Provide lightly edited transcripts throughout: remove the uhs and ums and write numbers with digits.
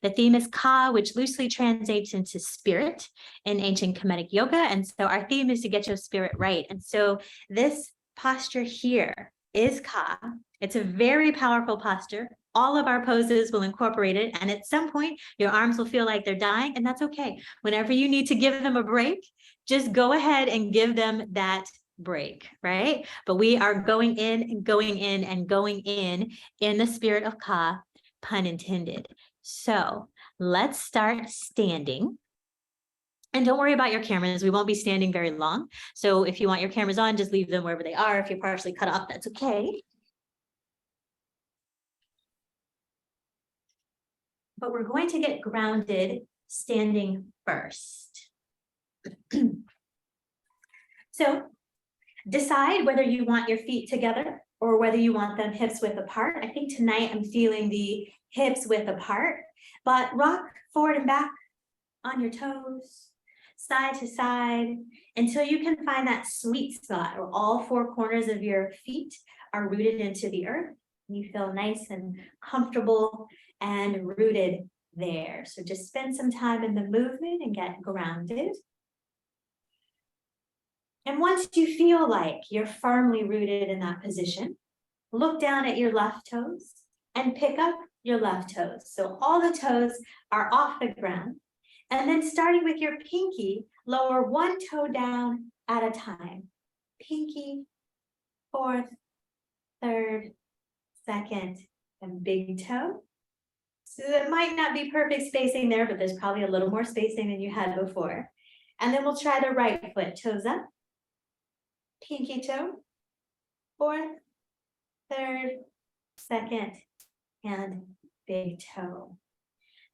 The theme is Ka, which loosely translates into spirit in ancient Kemetic Yoga. And so our theme is to get your spirit right. And so this posture here is Ka. It's a very powerful posture. All of our poses will incorporate it. And at some point, your arms will feel like they're dying, and that's okay. Whenever you need to give them a break, just go ahead and give them that break, right? But we are going in and going in and going in the spirit of Ka, pun intended. So let's start standing. And don't worry about your cameras. We won't be standing very long. So if you want your cameras on, just leave them wherever they are. If you're partially cut off, that's okay. But we're going to get grounded standing first. So decide whether you want your feet together or whether you want them hips width apart. I think tonight I'm feeling the hips width apart, but rock forward and back on your toes, side to side, until you can find that sweet spot where all four corners of your feet are rooted into the earth. You feel nice and comfortable and rooted there. So just spend some time in the movement and get grounded. And once you feel like you're firmly rooted in that position, look down at your left toes and pick up your left toes. So all the toes are off the ground. And then starting with your pinky, lower one toe down at a time. Pinky, fourth, third, second, and big toe. So it might not be perfect spacing there, but there's probably a little more spacing than you had before. And then we'll try the right foot, toes up, pinky toe, fourth, third, second, and big toe.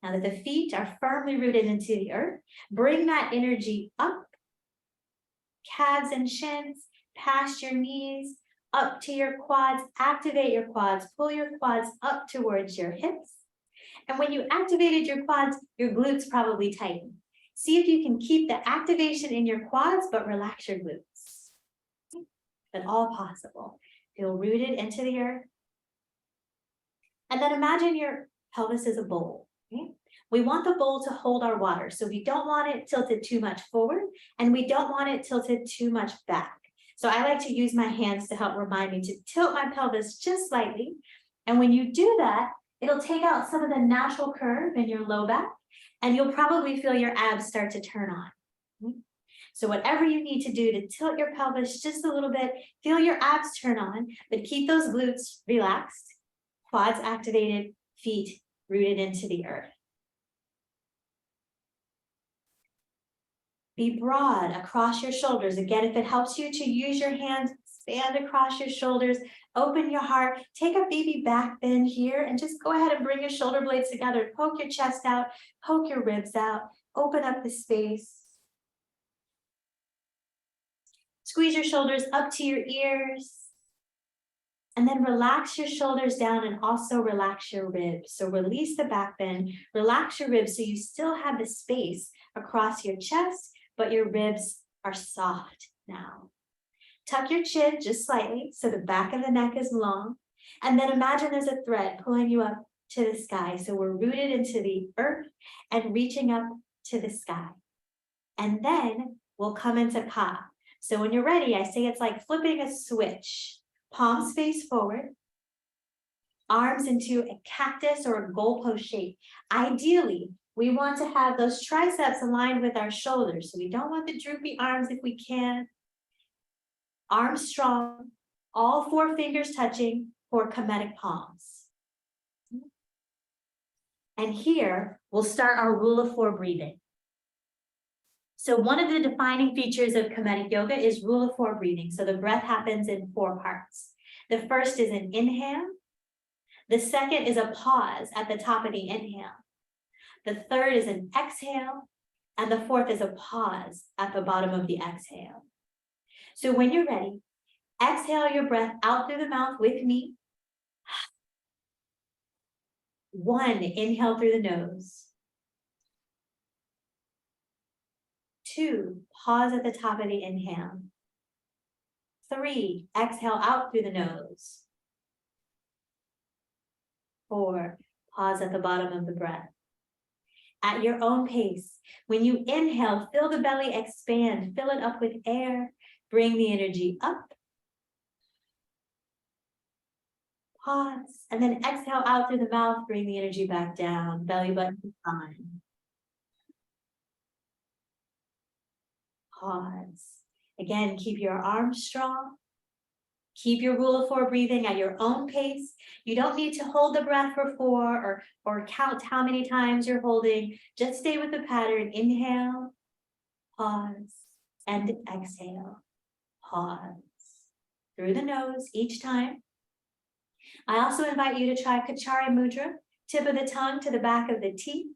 Now that the feet are firmly rooted into the earth, bring that energy up, calves and shins, past your knees, up to your quads, activate your quads, pull your quads up towards your hips. And when you activated your quads, your glutes probably tighten. See if you can keep the activation in your quads, but relax your glutes. But all possible. Feel rooted into the earth. And then imagine your pelvis is a bowl. Okay? We want the bowl to hold our water. So we don't want it tilted too much forward, and we don't want it tilted too much back. So I like to use my hands to help remind me to tilt my pelvis just slightly. And when you do that, it'll take out some of the natural curve in your low back, and you'll probably feel your abs start to turn on. So whatever you need to do to tilt your pelvis just a little bit, feel your abs turn on, but keep those glutes relaxed, quads activated, feet rooted into the earth. Be broad across your shoulders. Again, if it helps you to use your hands, expand across your shoulders, open your heart, take a baby back bend here, and just go ahead and bring your shoulder blades together. Poke your chest out, poke your ribs out, open up the space. Squeeze your shoulders up to your ears. And then relax your shoulders down and also relax your ribs. So release the back bend, relax your ribs so you still have the space across your chest, but your ribs are soft now. Tuck your chin just slightly so the back of the neck is long. And then imagine there's a thread pulling you up to the sky. So we're rooted into the earth and reaching up to the sky. And then we'll come into Ka. So when you're ready, I say it's like flipping a switch. Palms face forward, arms into a cactus or a goalpost shape. Ideally, we want to have those triceps aligned with our shoulders. So we don't want the droopy arms if we can. Arms strong, all four fingers touching for Kemetic palms. And here, we'll start our rule of four breathing. So one of the defining features of Kemetic Yoga is rule of four breathing. So the breath happens in four parts. The first is an inhale. The second is a pause at the top of the inhale. The third is an exhale. And the fourth is a pause at the bottom of the exhale. So when you're ready, exhale your breath out through the mouth with me. 1, inhale through the nose. 2, pause at the top of the inhale. 3, exhale out through the nose. 4, pause at the bottom of the breath. at your own pace. When you inhale, feel the belly expand, fill it up with air, bring the energy up. Pause, and then exhale out through the mouth, bring the energy back down, belly button fine. Pause. Again, keep your arms strong. Keep your rule of 4 breathing at your own pace. You don't need to hold the breath for 4 or count how many times you're holding. Just stay with the pattern. Inhale, pause, and exhale. Pause. Through the nose each time. I also invite you to try Kachari Mudra, tip of the tongue to the back of the teeth.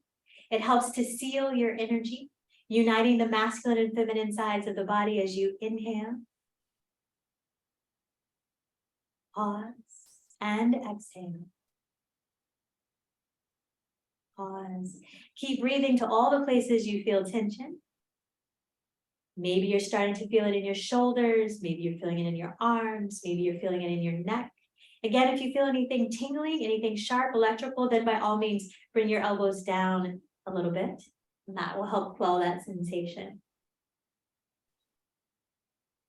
It helps to seal your energy, uniting the masculine and feminine sides of the body as you inhale. Pause and exhale. Pause. Keep breathing to all the places you feel tension. Maybe you're starting to feel it in your shoulders. Maybe you're feeling it in your arms. Maybe you're feeling it in your neck. Again, if you feel anything tingling, anything sharp, electrical, then by all means, bring your elbows down a little bit. And that will help quell that sensation.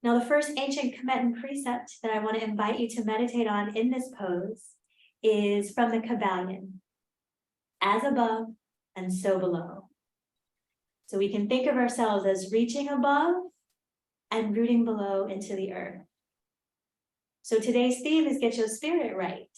Now, the first ancient Kemetic precept that I want to invite you to meditate on in this pose is from the Kemetic, as above and so below. So we can think of ourselves as reaching above and rooting below into the earth. So today's theme is get your spirit right.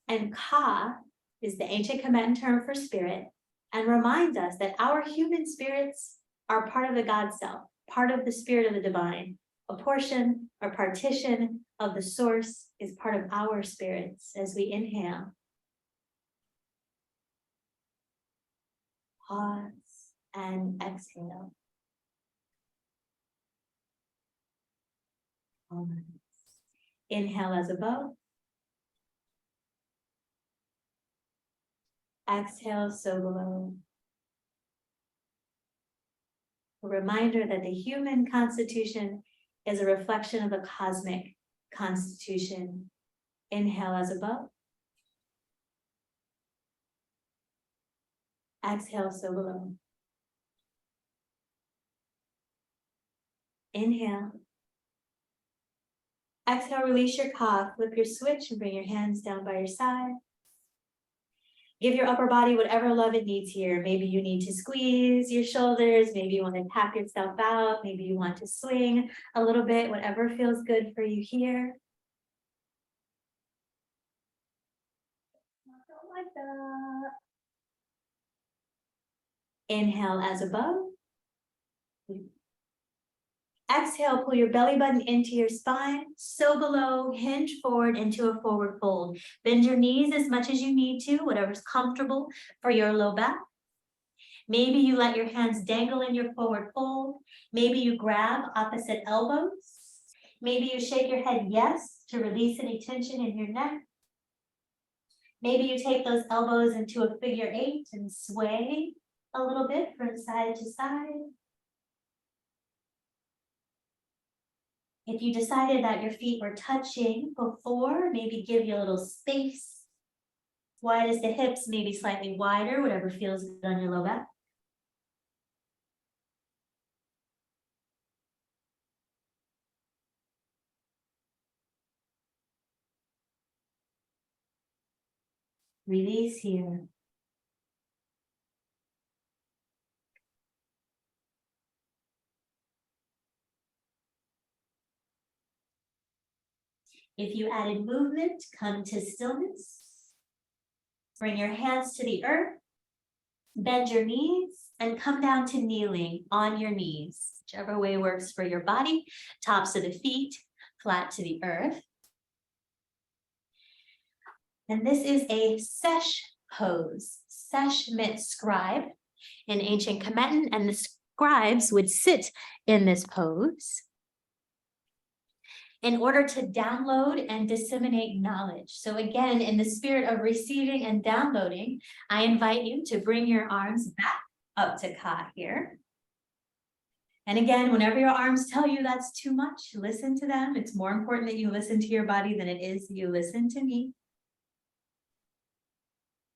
And Ka is the ancient Kemetic term for spirit and reminds us that our human spirits are part of the God self, part of the spirit of the divine. A portion or partition of the source is part of our spirits as we inhale. Pause and exhale. Pause. Inhale as above. Exhale so below. A reminder that the human constitution is a reflection of the cosmic constitution. Inhale as above. Exhale so below. Inhale. Exhale, release your cough. Flip your switch and bring your hands down by your side. Give your upper body whatever love it needs here. Maybe you need to squeeze your shoulders. Maybe you want to tap yourself out. Maybe you want to swing a little bit, whatever feels good for you here. Like that. Inhale as above. Exhale, pull your belly button into your spine, so below, hinge forward into a forward fold. Bend your knees as much as you need to, whatever's comfortable for your low back. Maybe you let your hands dangle in your forward fold. Maybe you grab opposite elbows. Maybe you shake your head yes to release any tension in your neck. Maybe you take those elbows into a figure 8 and sway a little bit from side to side. If you decided that your feet were touching before, maybe give you a little space. Wide as the hips, maybe slightly wider, whatever feels good on your low back. Release here. If you added movement, come to stillness. Bring your hands to the earth. Bend your knees and come down to kneeling on your knees, whichever way works for your body. Tops of the feet, flat to the earth. And this is a sesh pose. Sesh meant scribe in ancient Kemetic, and the scribes would sit in this pose in order to download and disseminate knowledge. So again, in the spirit of receiving and downloading, I invite you to bring your arms back up to Ka here. And again, whenever your arms tell you that's too much, listen to them. It's more important that you listen to your body than it is you listen to me.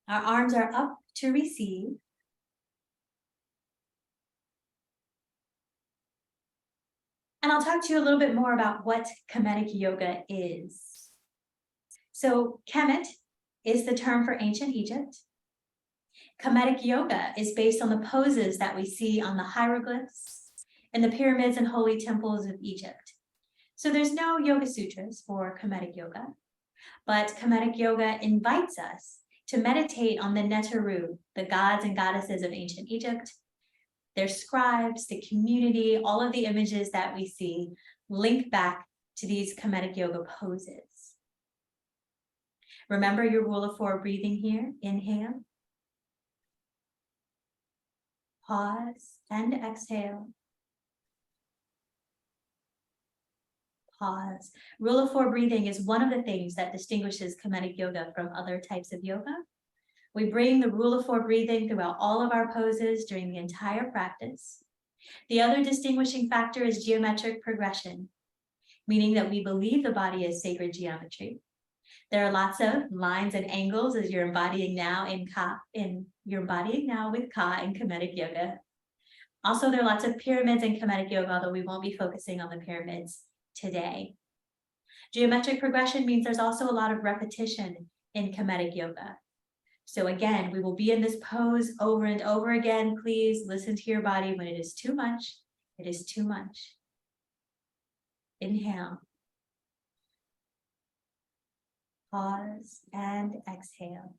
Our arms are up to receive. And I'll talk to you a little bit more about what Kemetic Yoga is. So Kemet is the term for ancient Egypt. Kemetic Yoga is based on the poses that we see on the hieroglyphs in the pyramids and holy temples of Egypt. So there's no Yoga Sutras for Kemetic Yoga, but Kemetic Yoga invites us to meditate on the Neteru, the gods and goddesses of ancient Egypt, their scribes, the community, all of the images that we see link back to these Kemetic Yoga poses. Remember your rule of 4 breathing here. Inhale, pause, and exhale. Pause. Rule of 4 breathing is one of the things that distinguishes Kemetic Yoga from other types of yoga. We bring the rule of 4 breathing throughout all of our poses during the entire practice. The other distinguishing factor is geometric progression, meaning that we believe the body is sacred geometry. There are lots of lines and angles as you're embodying now with Ka in Kemetic Yoga. Also, there are lots of pyramids in Kemetic Yoga, although we won't be focusing on the pyramids today. Geometric progression means there's also a lot of repetition in Kemetic Yoga. So again, we will be in this pose over and over again. Please listen to your body. When it is too much, it is too much. Inhale. Pause and exhale.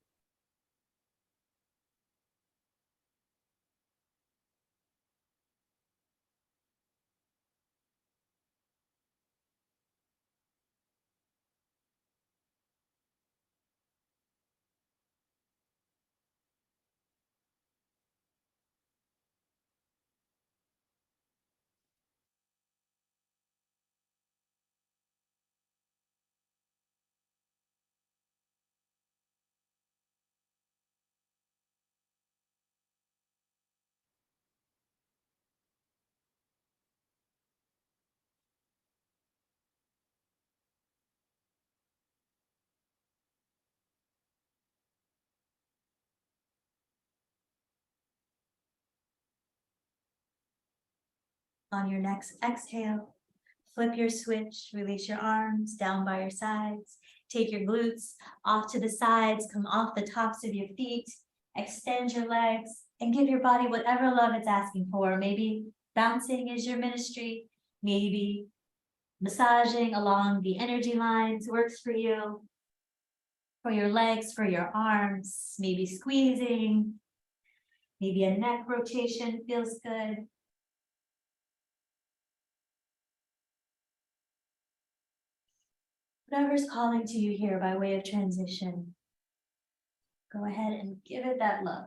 On your next exhale, flip your switch, release your arms down by your sides, take your glutes off to the sides, come off the tops of your feet, extend your legs, and give your body whatever love it's asking for. Maybe bouncing is your ministry, maybe massaging along the energy lines works for you, for your legs, for your arms, maybe squeezing, maybe a neck rotation feels good. Whatever's calling to you here by way of transition, go ahead and give it that love.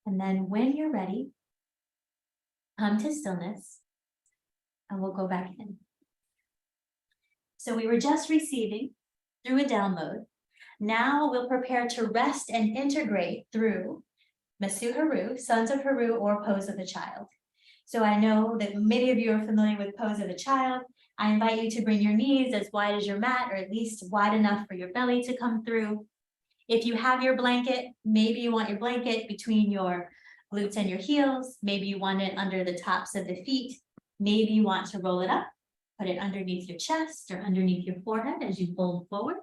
And then when you're ready, come to stillness and we'll go back in. So we were just receiving through a download. Now we'll prepare to rest and integrate through Masu Haru, Sons of Haru, or Pose of the Child. So I know that many of you are familiar with Pose of the Child. I invite you to bring your knees as wide as your mat, or at least wide enough for your belly to come through. If you have your blanket, maybe you want your blanket between your glutes and your heels. Maybe you want it under the tops of the feet. Maybe you want to roll it up, put it underneath your chest or underneath your forehead as you fold forward.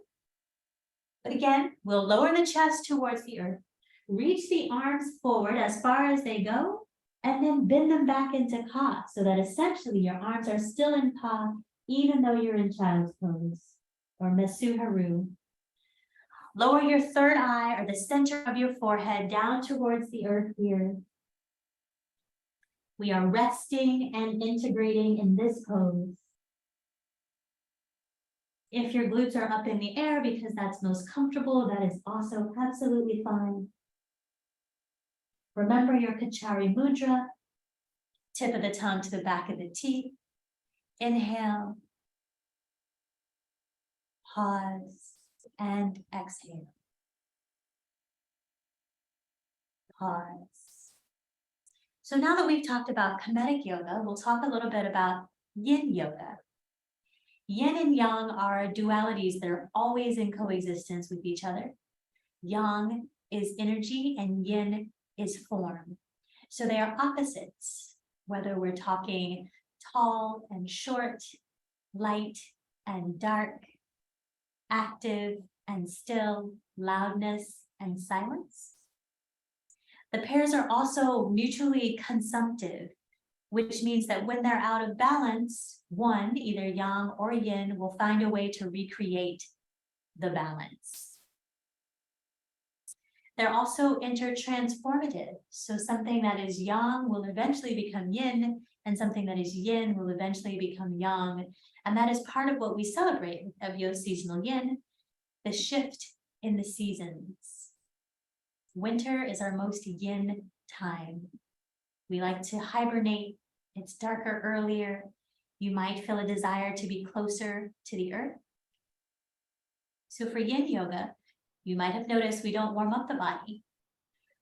But again, we'll lower the chest towards the earth, reach the arms forward as far as they go, and then bend them back into Ka, so that essentially your arms are still in Ka, even though you're in child's pose, or Masu Haru. Lower your third eye or the center of your forehead down towards the earth here. We are resting and integrating in this pose. If your glutes are up in the air because that's most comfortable, that is also absolutely fine. Remember your Kachari Mudra, tip of the tongue to the back of the teeth. Inhale, pause, and exhale. Pause. So now that we've talked about Kemetic Yoga, we'll talk a little bit about Yin Yoga. Yin and yang are dualities that are always in coexistence with each other. Yang is energy and yin is form. So they are opposites, whether we're talking tall and short, light and dark, active and still, loudness and silence. The pairs are also mutually consumptive, which means that when they're out of balance, one, either yang or yin, will find a way to recreate the balance. They're also intertransformative. So something that is yang will eventually become yin, and something that is yin will eventually become yang. And that is part of what we celebrate with EbYo Seasonal Yin, the shift in the seasons. Winter is our most yin time. We like to hibernate. It's darker earlier. You might feel a desire to be closer to the earth. So for yin yoga, you might have noticed we don't warm up the body.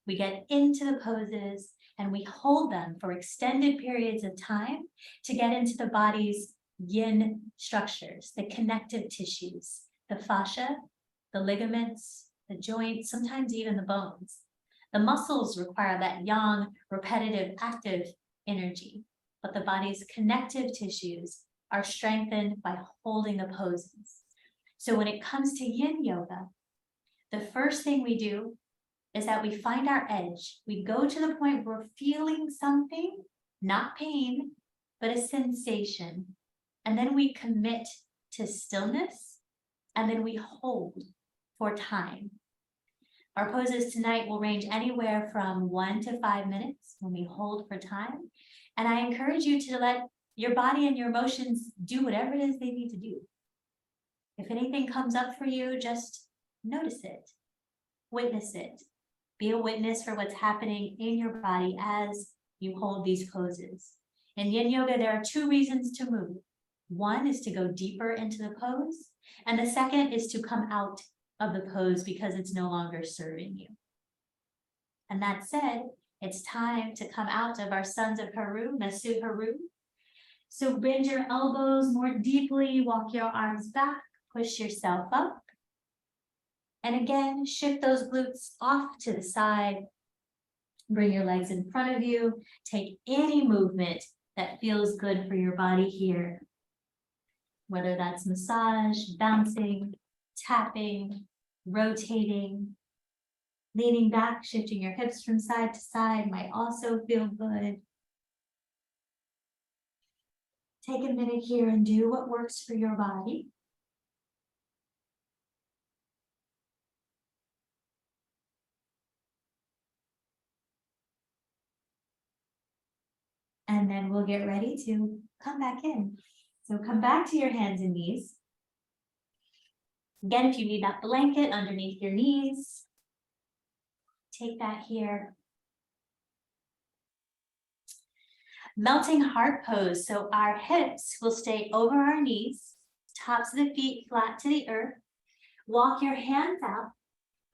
We get into the poses and we hold them for extended periods of time to get into the body's yin structures, the connective tissues, the fascia, the ligaments, the joints, sometimes even the bones. The muscles require that yang, repetitive, active energy, but the body's connective tissues are strengthened by holding the poses. So when it comes to yin yoga, the first thing we do is that we find our edge. We go to the point where we're feeling something, not pain, but a sensation. And then we commit to stillness, and then we hold for time. Our poses tonight will range anywhere from 1 to 5 minutes when we hold for time. And I encourage you to let your body and your emotions do whatever it is they need to do. If anything comes up for you, just notice it, witness it. Be a witness for what's happening in your body as you hold these poses. In yin yoga, there are 2 reasons to move. One is to go deeper into the pose, and the second is to come out of the pose because it's no longer serving you. And that said, it's time to come out of our sons of Haru, Nasu Haru. So bend your elbows more deeply, walk your arms back, push yourself up. And again, shift those glutes off to the side. Bring your legs in front of you. Take any movement that feels good for your body here. Whether that's massage, bouncing, tapping, rotating, leaning back, shifting your hips from side to side might also feel good. Take a minute here and do what works for your body. And then we'll get ready to come back in. So come back to your hands and knees. Again, if you need that blanket underneath your knees, take that here. Melting heart pose. So our hips will stay over our knees, tops of the feet flat to the earth. Walk your hands out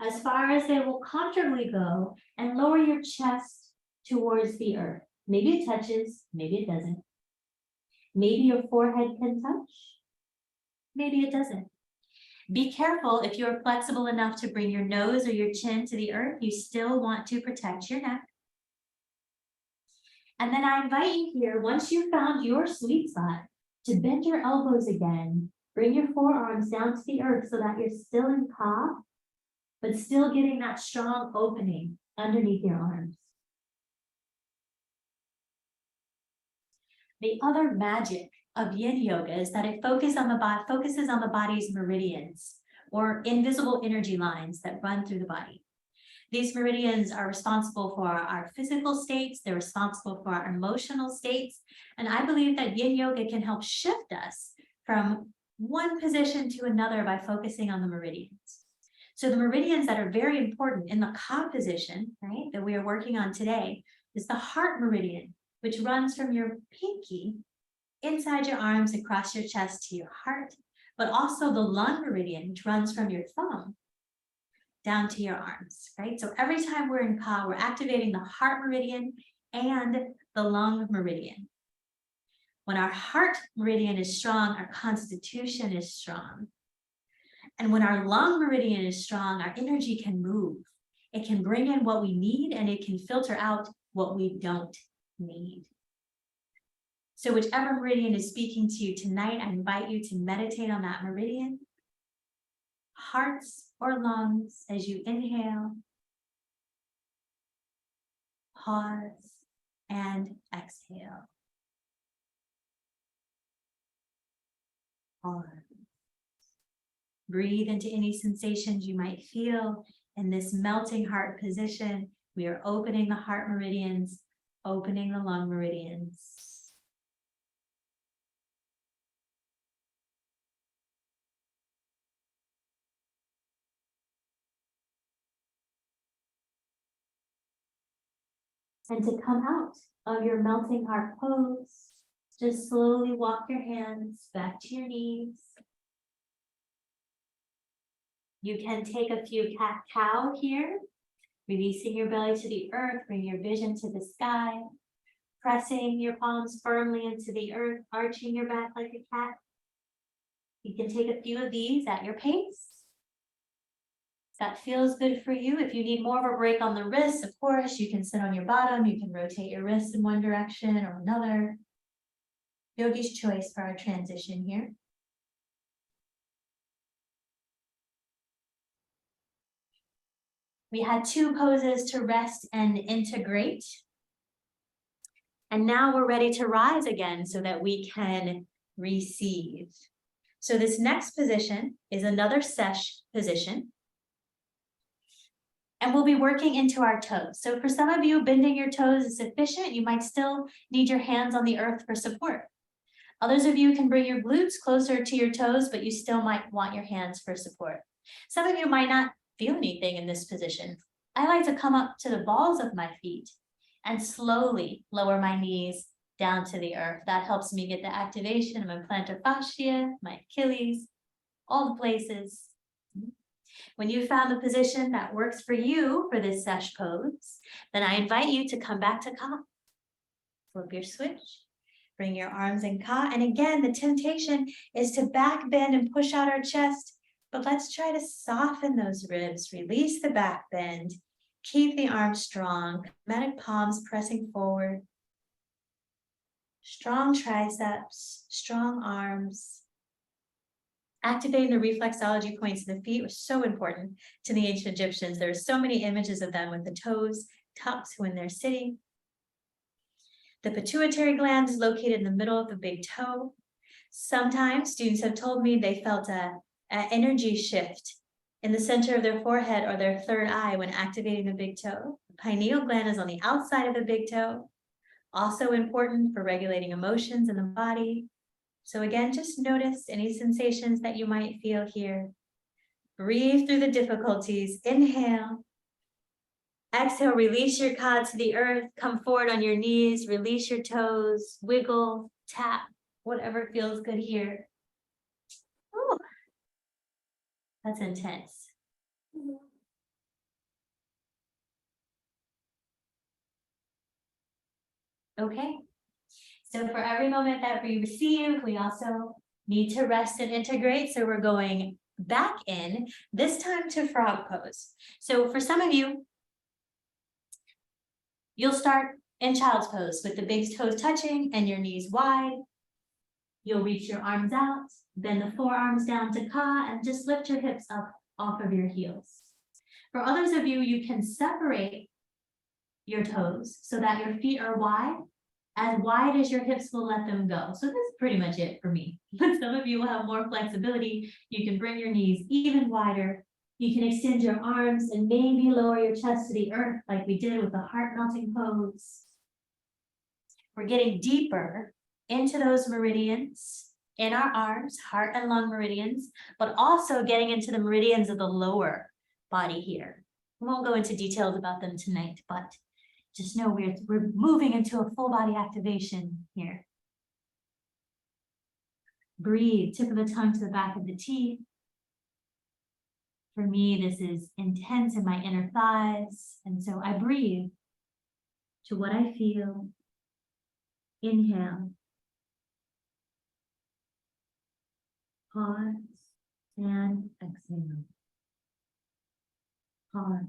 as far as they will comfortably go and lower your chest towards the earth. Maybe it touches, maybe it doesn't. Maybe your forehead can touch, maybe it doesn't. Be careful if you're flexible enough to bring your nose or your chin to the earth, you still want to protect your neck. And then I invite you here, once you've found your sweet spot, to bend your elbows again. Bring your forearms down to the earth so that you're still in ka, but still getting that strong opening underneath your arms. The other magic of yin yoga is that it focuses on the body's meridians, or invisible energy lines that run through the body. These meridians are responsible for our physical states, they're responsible for our emotional states, and I believe that yin yoga can help shift us from one position to another by focusing on the meridians. So the meridians that are very important in the ka position, right, that we are working on today, is the heart meridian, which runs from your pinky inside your arms across your chest to your heart, but also the lung meridian, which runs from your thumb down to your arms, right? So every time we're in ka, we're activating the heart meridian and the lung meridian. When our heart meridian is strong, our constitution is strong. And when our lung meridian is strong, our energy can move. It can bring in what we need and it can filter out what we don't need. So whichever meridian is speaking to you tonight, I invite you to meditate on that meridian, hearts or lungs, as you inhale, pause, and exhale. Pause. Breathe into any sensations you might feel in this melting heart position. We are opening the heart meridians, opening the lung meridians. And to come out of your melting heart pose, just slowly walk your hands back to your knees. You can take a few cat-cow here, releasing your belly to the earth, bring your vision to the sky, pressing your palms firmly into the earth, arching your back like a cat. You can take a few of these at your pace. That feels good for you. If you need more of a break on the wrists, of course, you can sit on your bottom. You can rotate your wrists in one direction or another. Yogi's choice for our transition here. We had 2 poses to rest and integrate. And now we're ready to rise again so that we can receive. So this next position is another sesh position. And we'll be working into our toes. So for some of you, bending your toes is sufficient. You might still need your hands on the earth for support. Others of you can bring your glutes closer to your toes, but you still might want your hands for support. Some of you might not feel anything in this position. I like to come up to the balls of my feet and slowly lower my knees down to the earth. That helps me get the activation of my plantar fascia, my Achilles, all the places. When you found the position that works for you for this sesh pose, then I invite you to come back to ka. Flip your switch, bring your arms in ka. And again, the temptation is to back bend and push out our chest, but let's try to soften those ribs, release the back bend, keep the arms strong, Kemetic palms pressing forward, strong triceps, strong arms. Activating the reflexology points of the feet was so important to the ancient Egyptians. There are so many images of them with the toes tucked when they're sitting. The pituitary gland is located in the middle of the big toe. Sometimes students have told me they felt an energy shift in the center of their forehead or their third eye when activating the big toe. The pineal gland is on the outside of the big toe, also important for regulating emotions in the body. So again, just notice any sensations that you might feel here. Breathe through the difficulties. Inhale. Exhale, release your ka to the earth. Come forward on your knees. Release your toes. Wiggle, tap, whatever feels good here. Ooh, that's intense. Okay. So for every moment that we receive, we also need to rest and integrate. So we're going back in, this time to frog pose. So for some of you, you'll start in child's pose with the big toes touching and your knees wide. You'll reach your arms out, bend the forearms down to ka, and just lift your hips up off of your heels. For others of you, you can separate your toes so that your feet are wide as your hips will let them go. So that's pretty much it for me. But some of you will have more flexibility. You can bring your knees even wider. You can extend your arms and maybe lower your chest to the earth like we did with the heart melting pose. We're getting deeper into those meridians in our arms, heart and lung meridians, but also getting into the meridians of the lower body here. We won't go into details about them tonight, but just know we're moving into a full body activation here. Breathe, tip of the tongue to the back of the teeth. For me, this is intense in my inner thighs. And so I breathe to what I feel. Inhale. Pause and exhale. Pause.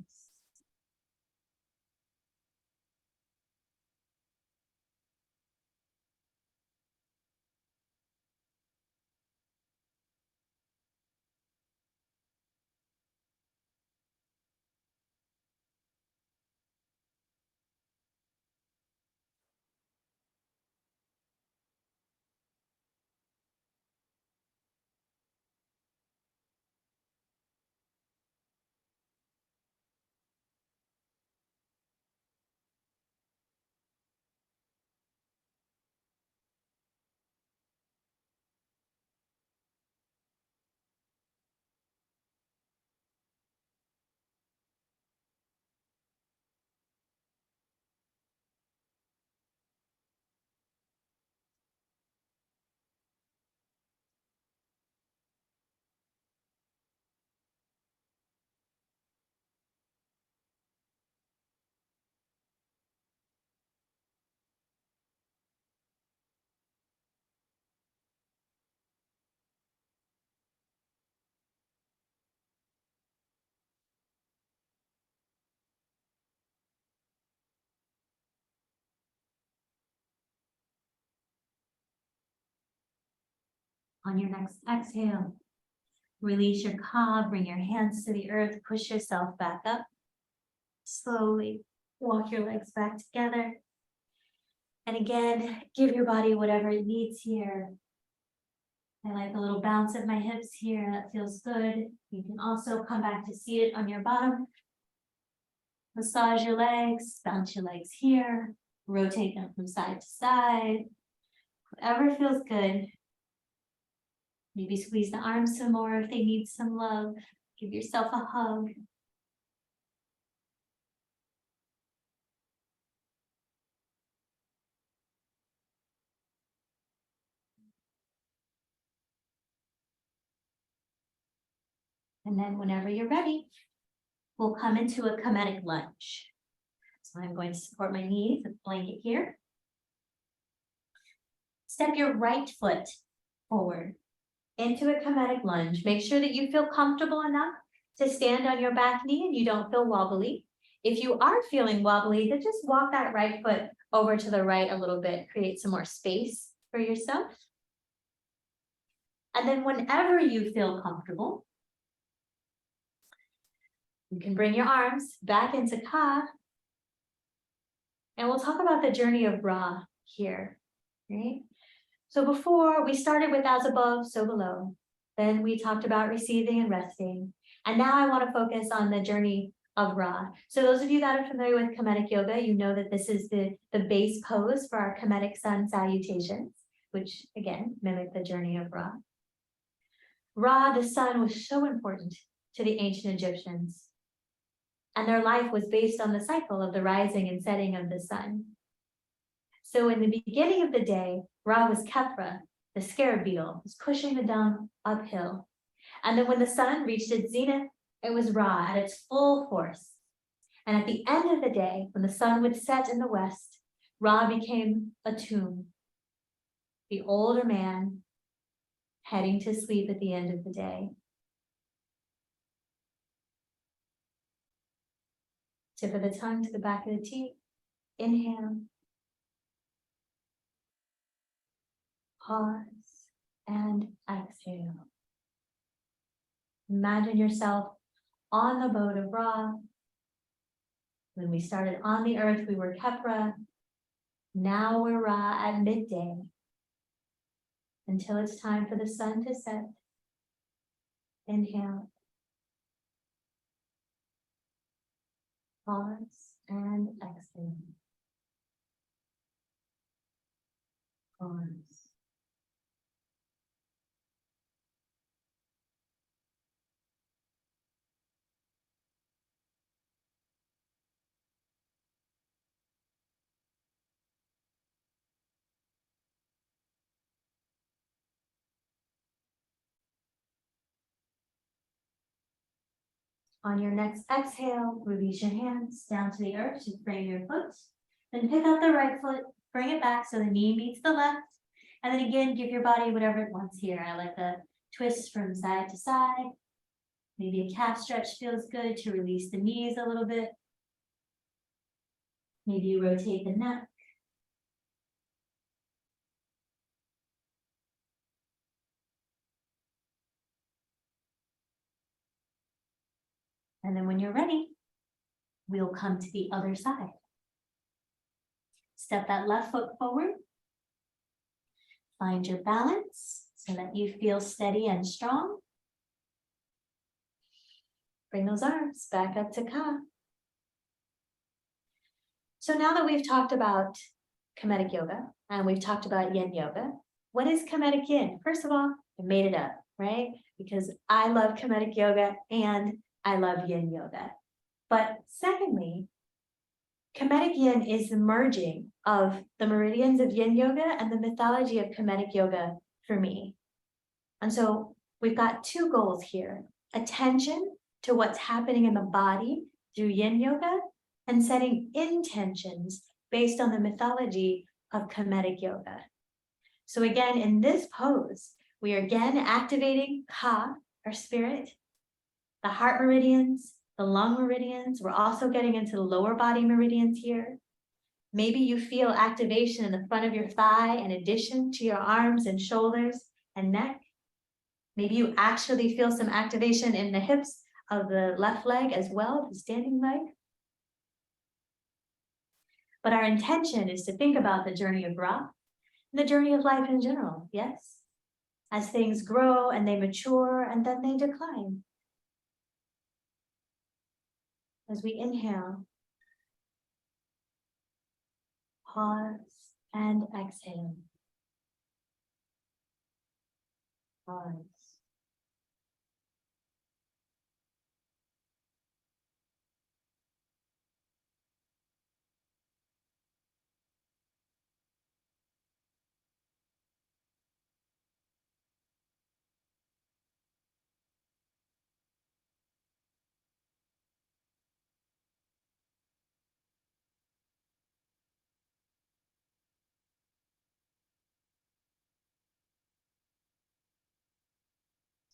On your next exhale, release your ka, bring your hands to the earth, push yourself back up. Slowly walk your legs back together. And again, give your body whatever it needs here. I like a little bounce of my hips here. That feels good. You can also come back to seated on your bottom. Massage your legs, bounce your legs here. Rotate them from side to side. Whatever feels good. Maybe squeeze the arms some more if they need some love. Give yourself a hug. And then whenever you're ready, we'll come into a Kemetic lunge. So I'm going to support my knees with a blanket here. Step your right foot forward into a Kemetic lunge. Make sure that you feel comfortable enough to stand on your back knee and you don't feel wobbly. If you are feeling wobbly, then just walk that right foot over to the right a little bit, create some more space for yourself. And then whenever you feel comfortable, you can bring your arms back into ka. And we'll talk about the journey of Ra here, right? So before we started with as above, so below. Then we talked about receiving and resting. And now I want to focus on the journey of Ra. So those of you that are familiar with Kemetic Yoga, you know that this is the base pose for our Kemetic sun salutations, which again, mimic the journey of Ra. Ra, the sun, was so important to the ancient Egyptians. And their life was based on the cycle of the rising and setting of the sun. So in the beginning of the day, Ra was Kefra, the scarab beetle, was pushing the dung uphill. And then when the sun reached its zenith, it was Ra at its full force. And at the end of the day, when the sun would set in the west, Ra became a tomb, the older man heading to sleep at the end of the day. Tip of the tongue to the back of the teeth. Inhale. Pause and exhale. Imagine yourself on the boat of Ra. When we started on the earth, we were Kefra. Now we're Ra at midday, until it's time for the sun to set. Inhale. Pause and exhale. Pause. On your next exhale, release your hands down to the earth to frame your foot. Then pick up the right foot, bring it back so the knee meets the left. And then again, give your body whatever it wants here. I like the Twist from side to side. Maybe a calf stretch feels good to release the knees a little bit. Maybe you rotate the neck. And then when you're ready, we'll come to the other side. Step that left foot forward. Find your balance so that you feel steady and strong. Bring those arms back up to Ka. So now that we've talked about Kemetic Yoga and we've talked about Yin Yoga, what is Kemetic Yin? First of all, I made it up, right? Because I love Kemetic Yoga and I love Yin Yoga. But secondly, Kemetic Yin is the merging of the meridians of Yin Yoga and the mythology of Kemetic Yoga for me. And so we've got two goals here: attention to what's happening in the body through Yin Yoga and setting intentions based on the mythology of Kemetic Yoga. So again, in this pose, we are again activating Ka, our spirit, the heart meridians, the lung meridians. We're also getting into the lower body meridians here. Maybe you feel activation in the front of your thigh in addition to your arms and shoulders and neck. Maybe you actually feel some activation in the hips of the left leg as well, the standing leg. But our intention is to think about the journey of Ra, the journey of life in general, yes? As things grow and they mature and then they decline. As we inhale, pause and exhale. Pause.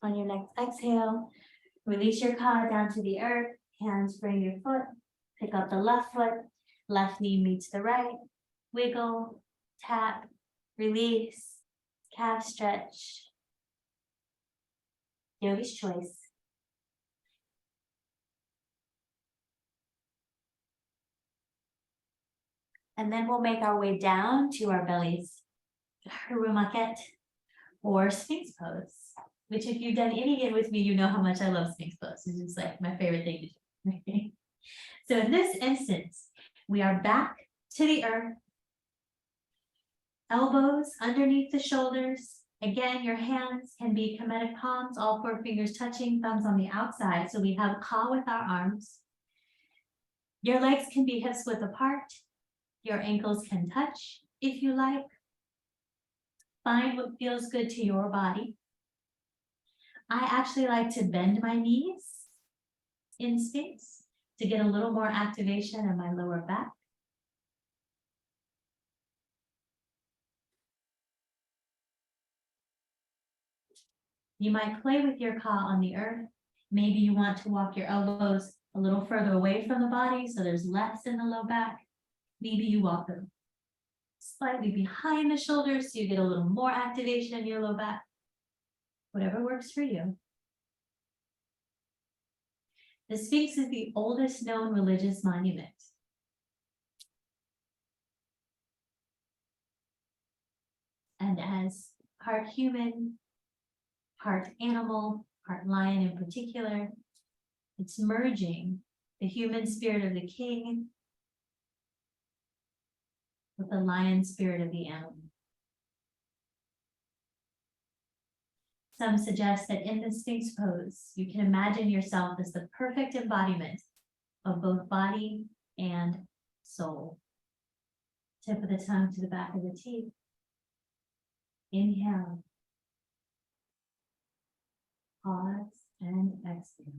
On your next exhale, release your Ka down to the earth, hands bring your foot, pick up the left foot, left knee meets the right, wiggle, tap, release, calf stretch, yogi's choice. And then we'll make our way down to our bellies, Harumaket or Sphinx pose, which if you've done any yin with me, you know how much I love Sphinx pose. It's just like my favorite thing to do. So in this instance, we are back to the earth, elbows underneath the shoulders. Again, your hands can be Kemetic palms, all four fingers touching, thumbs on the outside. So we have Ka with our arms. Your legs can be hips width apart. Your ankles can touch if you like. Find what feels good to your body. I actually like to bend my knees in Sphinx to get a little more activation in my lower back. You might play with your Ka on the earth. Maybe you want to walk your elbows a little further away from the body so there's less in the low back. Maybe you walk them slightly behind the shoulders so you get a little more activation in your low back. Whatever works for you. The Sphinx is the oldest known religious monument. And as part human, part animal, part lion in particular, it's merging the human spirit of the king with the lion spirit of the animal. Some suggest that in the Sphinx pose, you can imagine yourself as the perfect embodiment of both body and soul. Tip of the tongue to the back of the teeth. Inhale. Pause and exhale.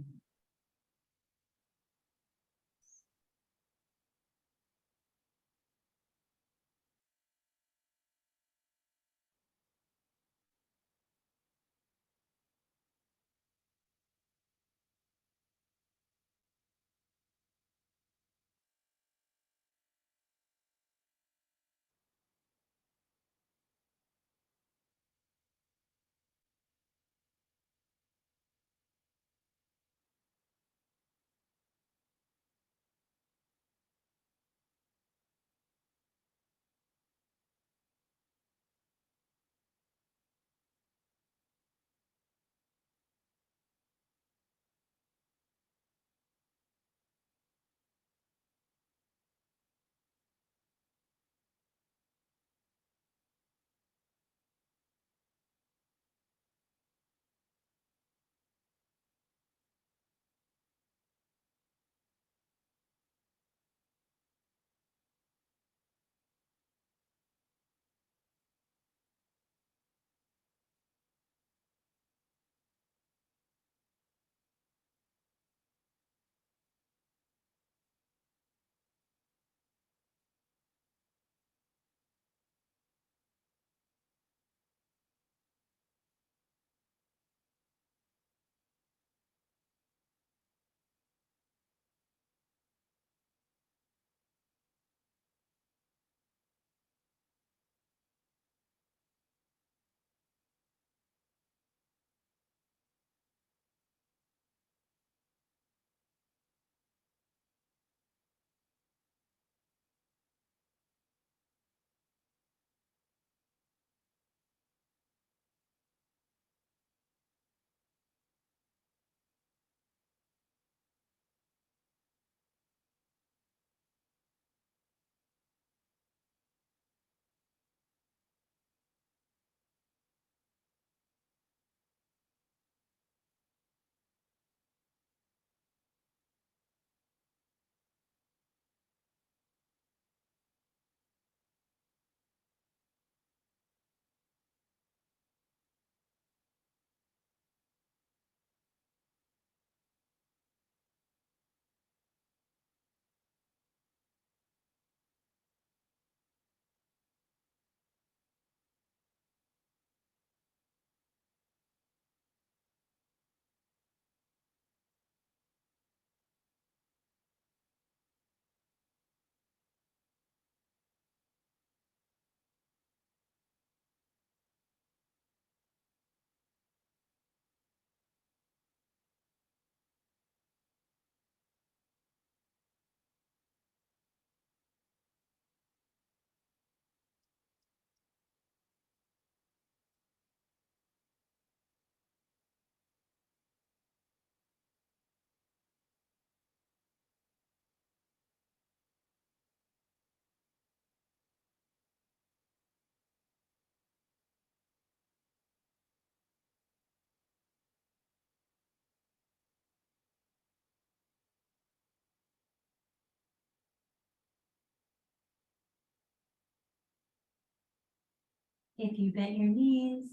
If you bent your knees,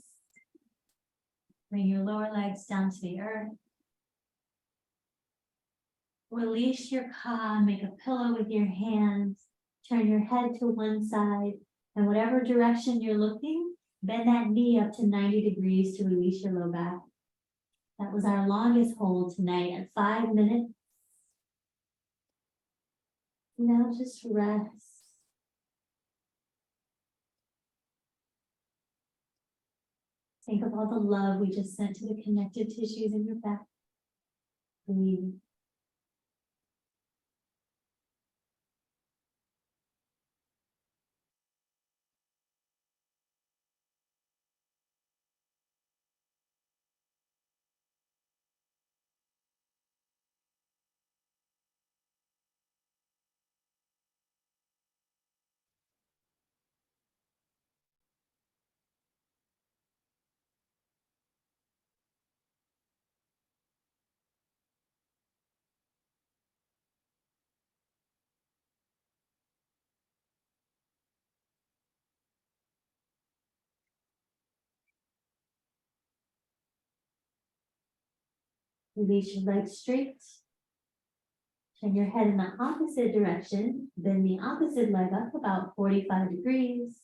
bring your lower legs down to the earth. Release your ka, make a pillow with your hands. Turn your head to one side, and whatever direction you're looking, bend that knee up to 90 degrees to release your low back. That was our longest hold tonight at 5 minutes. Now just rest. Think of all the love we just sent to the connected tissues in your back. Breathe. Release your legs straight. Turn your head in the opposite direction. Bend the opposite leg up about 45 degrees.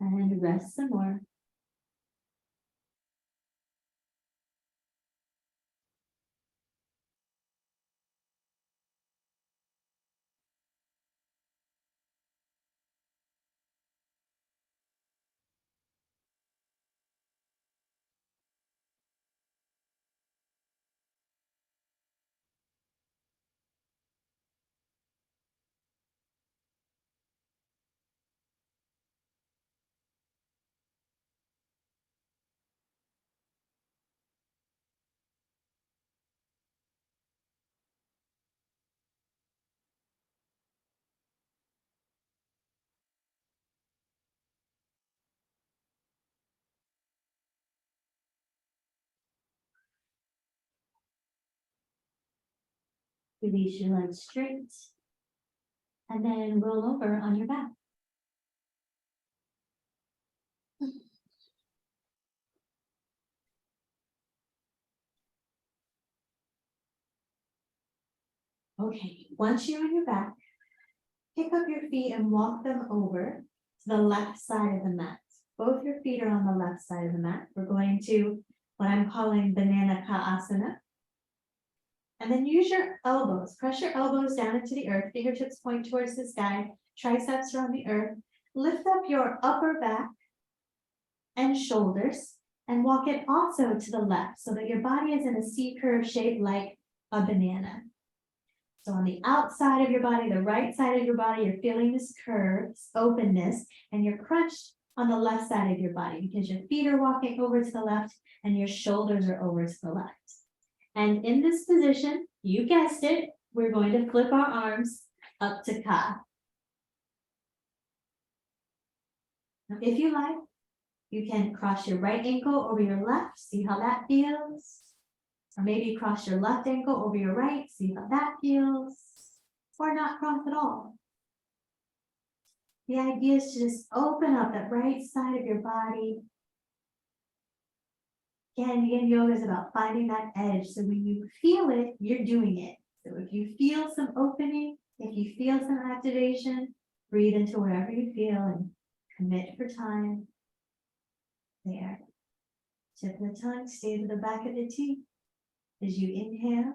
And rest some more. Release your legs straight. And then roll over on your back. Okay, once you're on your back, pick up your feet and walk them over to the left side of the mat. Both your feet are on the left side of the mat. We're going to what I'm calling banana asana. And then use your elbows. Press your elbows down into the earth. Fingertips point towards the sky. Triceps are on the earth. Lift up your upper back and shoulders and walk it also to the left so that your body is in a C curve shape like a banana. So on the outside of your body, the right side of your body, you're feeling this curve, this openness, and you're crunched on the left side of your body because your feet are walking over to the left and your shoulders are over to the left. And in this position, you guessed it, we're going to flip our arms up to ka. Now, if you like, you can cross your right ankle over your left, see how that feels. Or maybe cross your left ankle over your right, see how that feels. Or not cross at all. The idea is to just open up that right side of your body. Again, Yin Yoga is about finding that edge. So when you feel it, you're doing it. So if you feel some opening, if you feel some activation, breathe into wherever you feel and commit for time. There. Tip of the tongue, stay to the back of the teeth. As you inhale,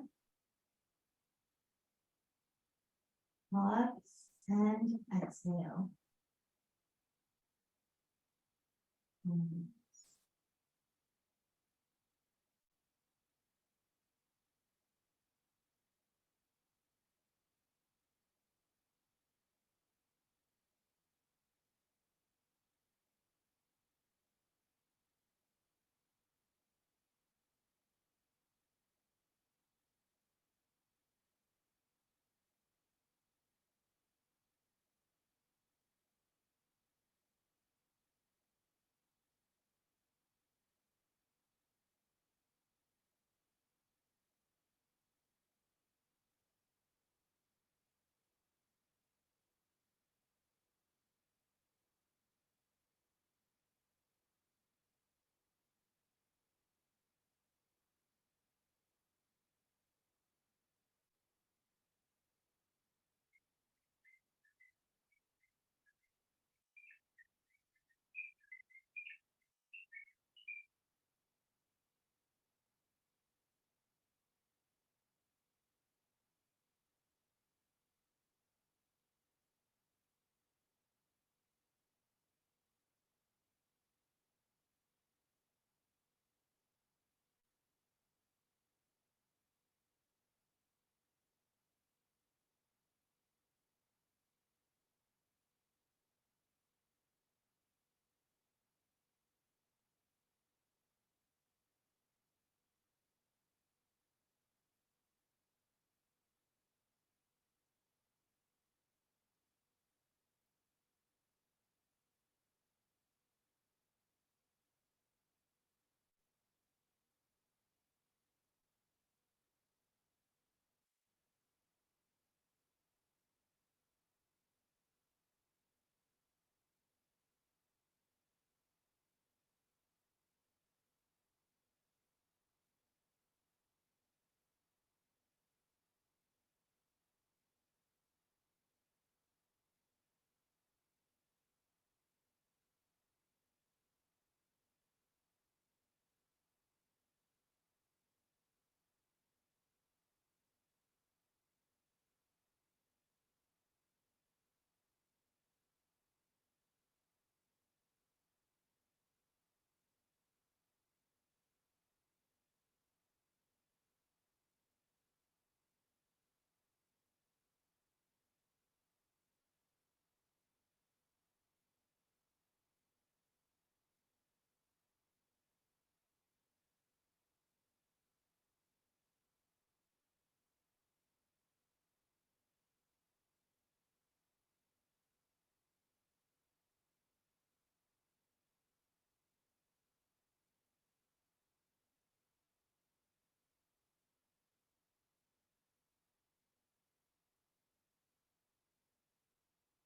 pause, and exhale.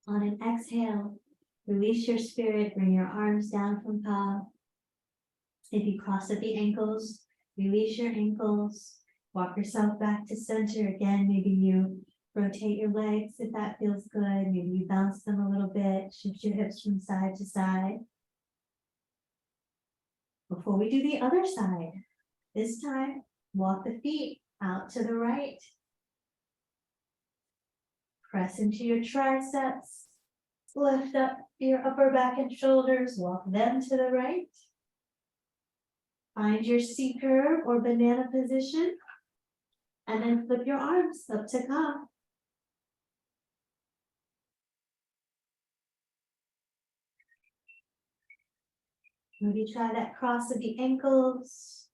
On an exhale, release your spirit, bring your arms down from top. If you cross at the ankles, release your ankles. Walk yourself back to center. Again, maybe you rotate your legs if that feels good. Maybe you bounce them a little bit, shift your hips from side to side. Before we do the other side, this time, walk the feet out to the right. Press into your triceps. Lift up your upper back and shoulders. Walk them to the right. Find your C curve or banana position. And then flip your arms up to cock. Maybe try that cross of the ankles.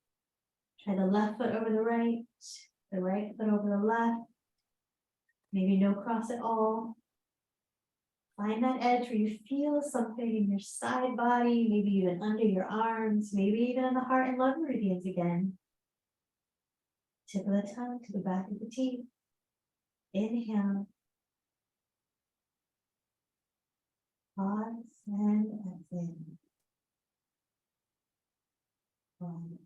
Try the left foot over the right foot over the left. Maybe no cross at all. Find that edge where you feel something in your side body, maybe even under your arms, maybe even in the heart and lung meridians again. Tip of the tongue to the back of the teeth. Inhale. Pause and exhale. Pause.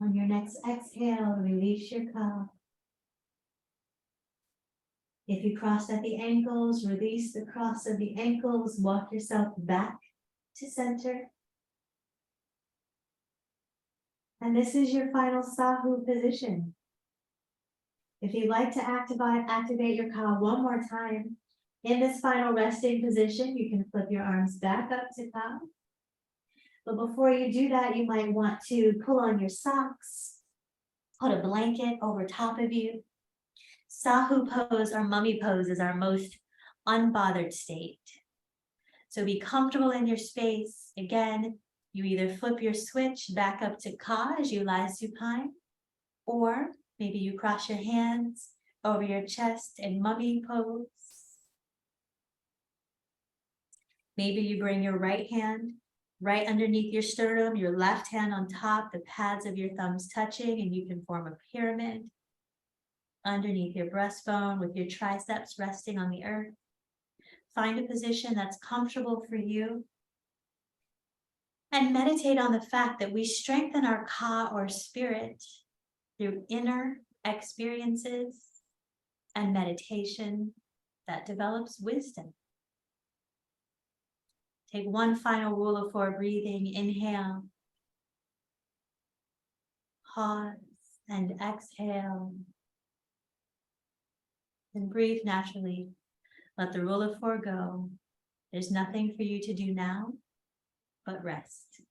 On your next exhale, release your cup. If you crossed at the ankles, release the cross of the ankles, walk yourself back to center. And this is your final Sahu position. If you'd like to activate your Ka one more time, in this final resting position, you can flip your arms back up to Ka. But before you do that, you might want to pull on your socks, put a blanket over top of you. Sahu pose or mummy pose is our most unbothered state. So be comfortable in your space. Again, you either flip your switch back up to Ka as you lie supine, or maybe you cross your hands over your chest in mummy pose. Maybe you bring your right hand right underneath your sternum, your left hand on top, the pads of your thumbs touching, and you can form a pyramid underneath your breastbone with your triceps resting on the earth. Find a position that's comfortable for you. And meditate on the fact that we strengthen our Ka or spirit through inner experiences and meditation that develops wisdom. Take one final rule of 4 breathing. Inhale, pause, and exhale. And breathe naturally. Let the rule of 4 go. There's nothing for you to do now but rest.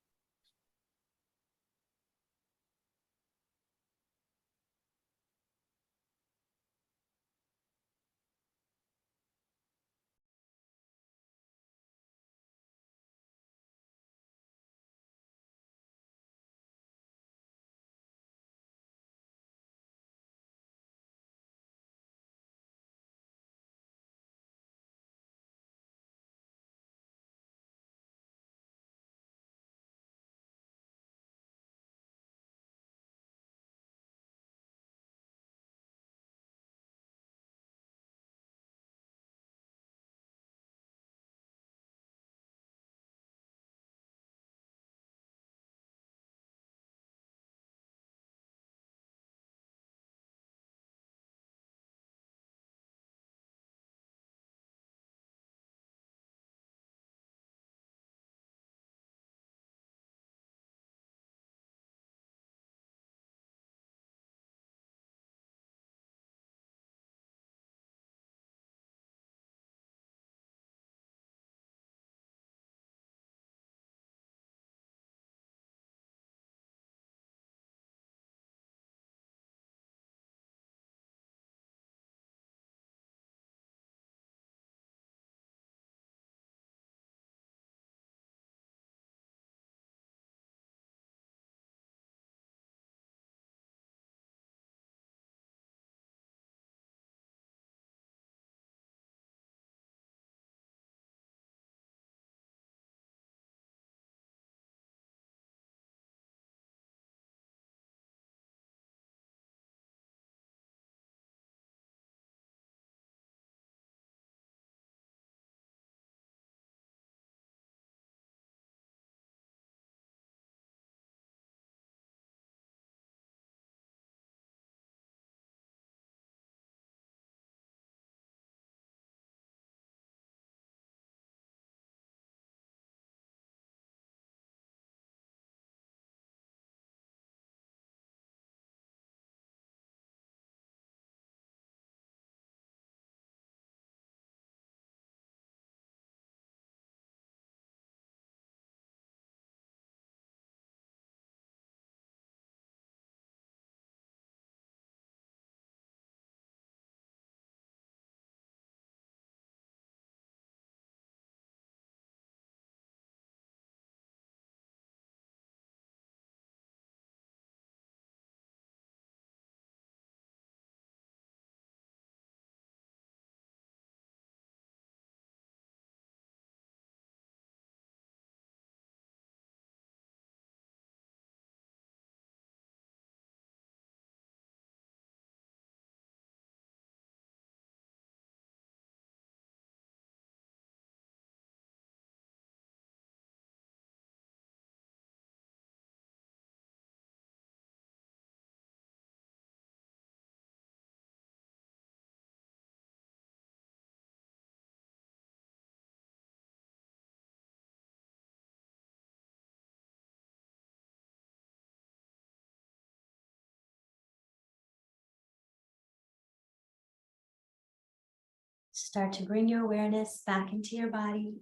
Start to bring your awareness back into your body.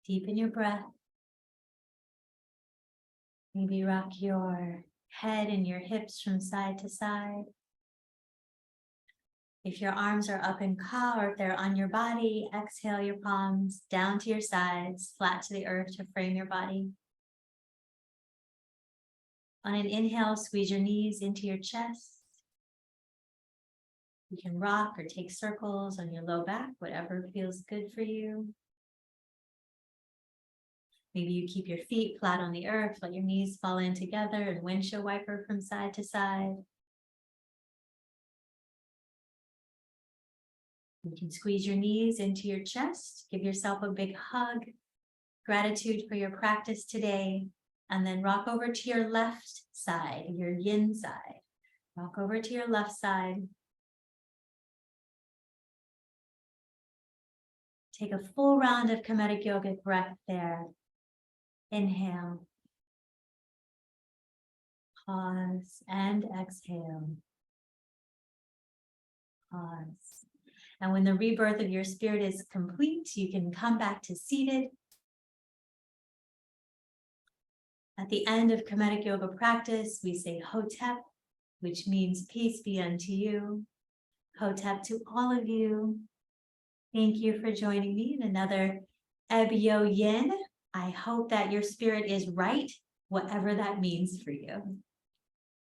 Deepen your breath. Maybe rock your head and your hips from side to side. If your arms are up in ka or if they're on your body, exhale your palms down to your sides, flat to the earth to frame your body. On an inhale, squeeze your knees into your chest. You can rock or take circles on your low back, whatever feels good for you. Maybe you keep your feet flat on the earth, let your knees fall in together and windshield wiper from side to side. You can squeeze your knees into your chest, give yourself a big hug, gratitude for your practice today, and then rock over to your left side, your yin side. Rock over to your left side. Take a full round of Kemetic Yoga breath there. Inhale. Pause and exhale. Pause. And when the rebirth of your spirit is complete, you can come back to seated. At the end of Kemetic Yoga practice, we say Hotep, which means peace be unto you. Hotep to all of you. Thank you for joining me in another EbYo Yin. I hope that your spirit is right, whatever that means for you.